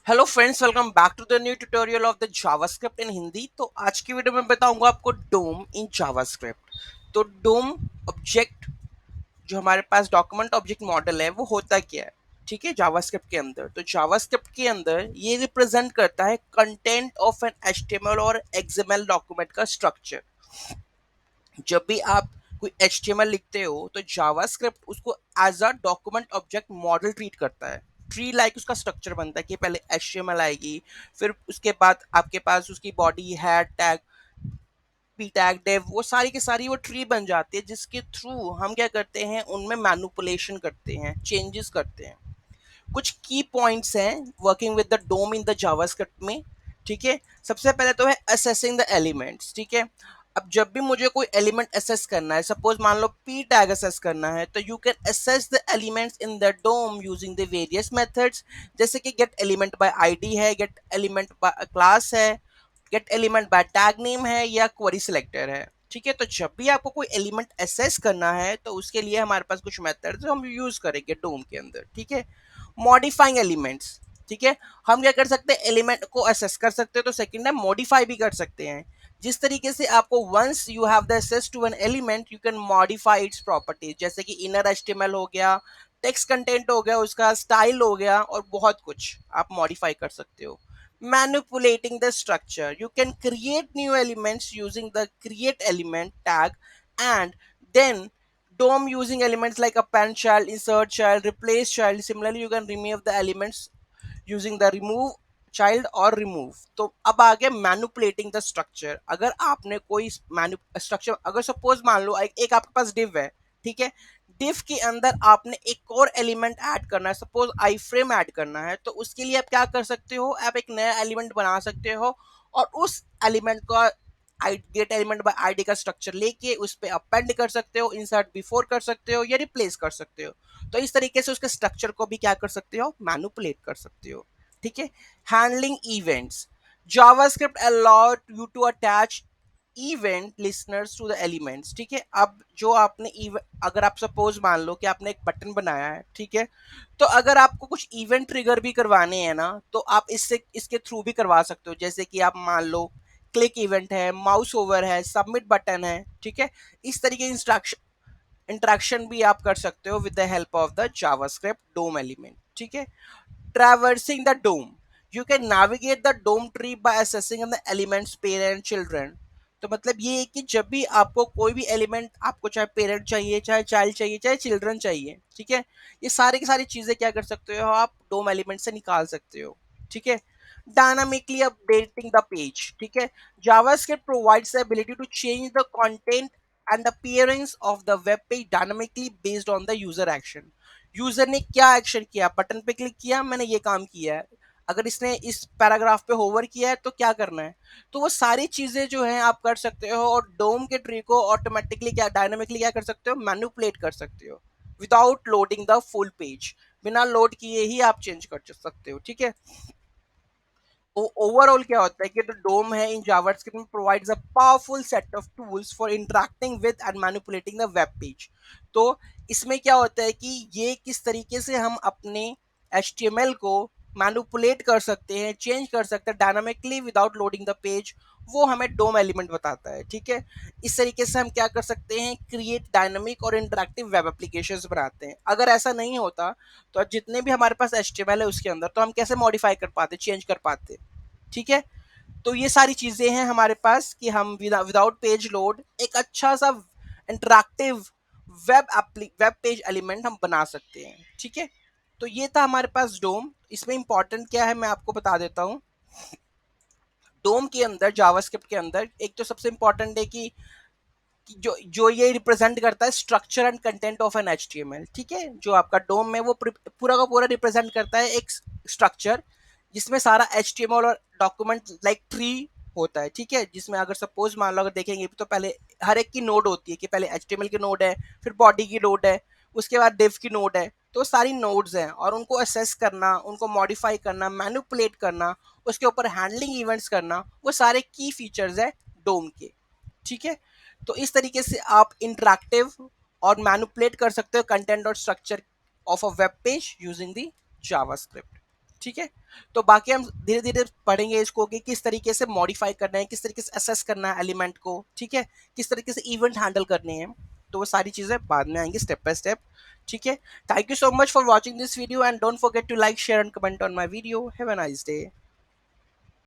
Hello friends, welcome back to the new tutorial of the JavaScript in Hindi. तो आज की video में बताऊंगा आपको डोम इन जावास्क्रिप्ट। तो डोम ऑब्जेक्ट जो हमारे पास डॉक्यूमेंट ऑब्जेक्ट मॉडल है वो होता क्या है, ठीक है। जावास्क्रिप्ट के अंदर, तो जावास्क्रिप्ट के अंदर ये रिप्रेजेंट करता है कंटेंट ऑफ एन एचटीएमएल और एक्सएमएल डॉक्यूमेंट का स्ट्रक्चर। जब भी आप कोई एचटीएमएल लिखते हो तो जावास्क्रिप्ट उसको as a document object model treat करता है। ट्री लाइक उसका स्ट्रक्चर बनता है कि पहले एचटीएमएल आएगी, फिर उसके बाद आपके पास उसकी body, head tag, P tag, div, वो सारी की सारी वो ट्री बन जाती है, जिसके थ्रू हम क्या करते हैं, उनमें मैनिपुलेशन करते हैं, चेंजेस करते हैं। कुछ की पॉइंट्स हैं working with the DOM in the JavaScript में, ठीक है। सबसे पहले तो है असेसिंग द एलिमेंट्स, ठीक है। अब जब भी मुझे कोई एलिमेंट असेस करना है, सपोज मान लो पी टैग असेस करना है, तो you can access the elements in the DOM using the various methods. जैसे कि गेट एलिमेंट बाय आईडी है, गेट एलिमेंट बाय क्लास है, get element by tag name है, या क्वेरी सिलेक्टर है, ठीक है। तो जब भी आपको कोई एलिमेंट एसेस करना है तो उसके लिए हमारे पास कुछ मेथड्स हम यूज करेंगे डोम के अंदर, ठीक है। मॉडिफाइंग एलिमेंट्स, ठीक है। हम क्या कर सकते हैं, एलिमेंट को असेस कर सकते हैं, तो सेकंड है मॉडिफाई भी कर सकते हैं। जिस तरीके से आपको once you have the access to an element you can modify its properties, जैसे कि इनर एचटीएमएल हो गया, टेक्स्ट कंटेंट हो गया, उसका स्टाइल हो गया, और बहुत कुछ आप मॉडिफाई कर सकते हो। Manipulating the structure, you can create new elements using the create element tag, and then DOM using elements like append child, insert child, replace child. Similarly, you can remove the elements using the remove child और remove। तो अब आ गया मैनुपुलेटिंग the structure. अगर आपने कोई structure, अगर suppose मान लो एक आपके पास div है, ठीक है। div के अंदर आपने एक और एलिमेंट ऐड करना है, सपोज आई फ्रेम ऐड करना है, तो उसके लिए आप क्या कर सकते हो, आप एक नया एलिमेंट बना सकते हो, और उस एलिमेंट का गेट एलिमेंट बाय आईडी का स्ट्रक्चर लेके उस पे अपेंड कर सकते हो, इंसर्ट बिफोर कर सकते हो, या रिप्लेस कर सकते हो। तो इस तरीके से उसके स्ट्रक्चर को भी क्या कर सकते हो, मैनिपुलेट कर सकते हो, ठीक है। Handling events, JavaScript allow you to attach event listeners to the elements, ठीक है। अब जो आपने अगर आप सपोज मान लो कि आपने एक बटन बनाया है, ठीक है, तो अगर आपको कुछ इवेंट ट्रिगर भी करवाने हैं ना, तो आप इससे इसके थ्रू भी करवा सकते हो। जैसे कि आप मान लो क्लिक इवेंट है, माउस ओवर है, सबमिट बटन है, ठीक है। इस तरीके इंट्रैक्शन भी आप कर सकते हो with the help of the JavaScript DOM element, ठीक है। Traversing the DOM, you can navigate the DOM tree by accessing the elements parent children. तो मतलब ये है कि जब भी आपको कोई भी एलिमेंट, आपको चाहे पेरेंट चाहिए, चाहे चाइल्ड चाहिए, चाहे चिल्ड्रन चाहिए, ठीक है, ये सारी की सारी चीजें क्या कर सकते हो, आप डोम एलिमेंट से निकाल सकते हो, ठीक है। डायनामिकली अपडेटिंग द पेज, ठीक है। JavaScript provides the ability to change the content and the appearance of the web page dynamically based on the user action। User ने क्या एक्शन किया, बटन पे क्लिक किया, मैंने ये काम किया है, अगर इसने इस पैराग्राफ पे होवर किया है तो क्या करना है। तो वो सारी चीजें जो है आप कर सकते हो, और डोम के ट्री को ऑटोमेटिकली क्या, डायनामिकली क्या कर सकते हो, मैनिपुलेट कर सकते हो without loading the full page. बिना लोड किए ही आप चेंज कर सकते हो, ठीक है। ओवरऑल क्या होता है कि जो डोम है in JavaScript provides a powerful set of tools for interacting with and manipulating the web page. तो इसमें क्या होता है कि ये किस तरीके से हम अपने एचटीएमएल को मैनिपुलेट कर सकते हैं, चेंज कर सकते हैं dynamically without loading the page, वो हमें डोम एलिमेंट बताता है, ठीक है। इस तरीके से हम क्या कर सकते हैं, क्रिएट डायनामिक और इंटरेक्टिव वेब एप्लीकेशंस बनाते हैं। अगर ऐसा नहीं होता तो जितने भी हमारे पास एचटीएमएल है उसके अंदर, तो हम कैसे मॉडिफाई कर पाते, चेंज कर पाते, ठीक है। तो ये सारी चीजें हैं हमारे पास कि हम विदाउट पेज लोड एक अच्छा सा इंटरैक्टिव वेब पेज एलिमेंट हम बना सकते हैं, ठीक है। तो ये था हमारे पास डोम। इसमें इंपॉर्टेंट क्या है मैं आपको बता देता हूँ। डोम के अंदर, जावास्क्रिप्ट के अंदर, एक तो सबसे इंपॉर्टेंट है कि जो जो ये रिप्रेजेंट करता है structure and content of an HTML, ठीक है। जो आपका डोम है वो पूरा का पूरा रिप्रेजेंट करता है एक स्ट्रक्चर, जिसमें सारा एचटीएमएल और डॉक्यूमेंट लाइक ट्री होता है, ठीक है। जिसमें अगर सपोज मान लो, अगर देखेंगे तो पहले हर एक की नोड होती है, कि पहले एचटीएमएल की नोड है, फिर बॉडी की नोड है, उसके बाद डिव की नोड है। तो सारी नोड्स हैं, और उनको असेस करना, उनको मॉडिफाई करना, मैनिपुलेट करना, उसके ऊपर हैंडलिंग इवेंट्स करना, वो सारे की फीचर्स है डोम के, ठीक है। तो इस तरीके से आप इंटरैक्टिव और मैनिपुलेट कर सकते हो कंटेंट और structure of a web page using the JavaScript. ठीक है। तो बाकी हम धीरे धीरे पढ़ेंगे इसको कि किस तरीके से मॉडिफाई करना है, किस तरीके से असेस करना है एलिमेंट को, ठीक है, किस तरीके से इवेंट हैंडल करने हैं। तो वो सारी चीजें बाद में आएंगी स्टेप बाय स्टेप। ठीक है। Thank you so much for watching this video and don't forget to like share and comment on my video. Have a nice day.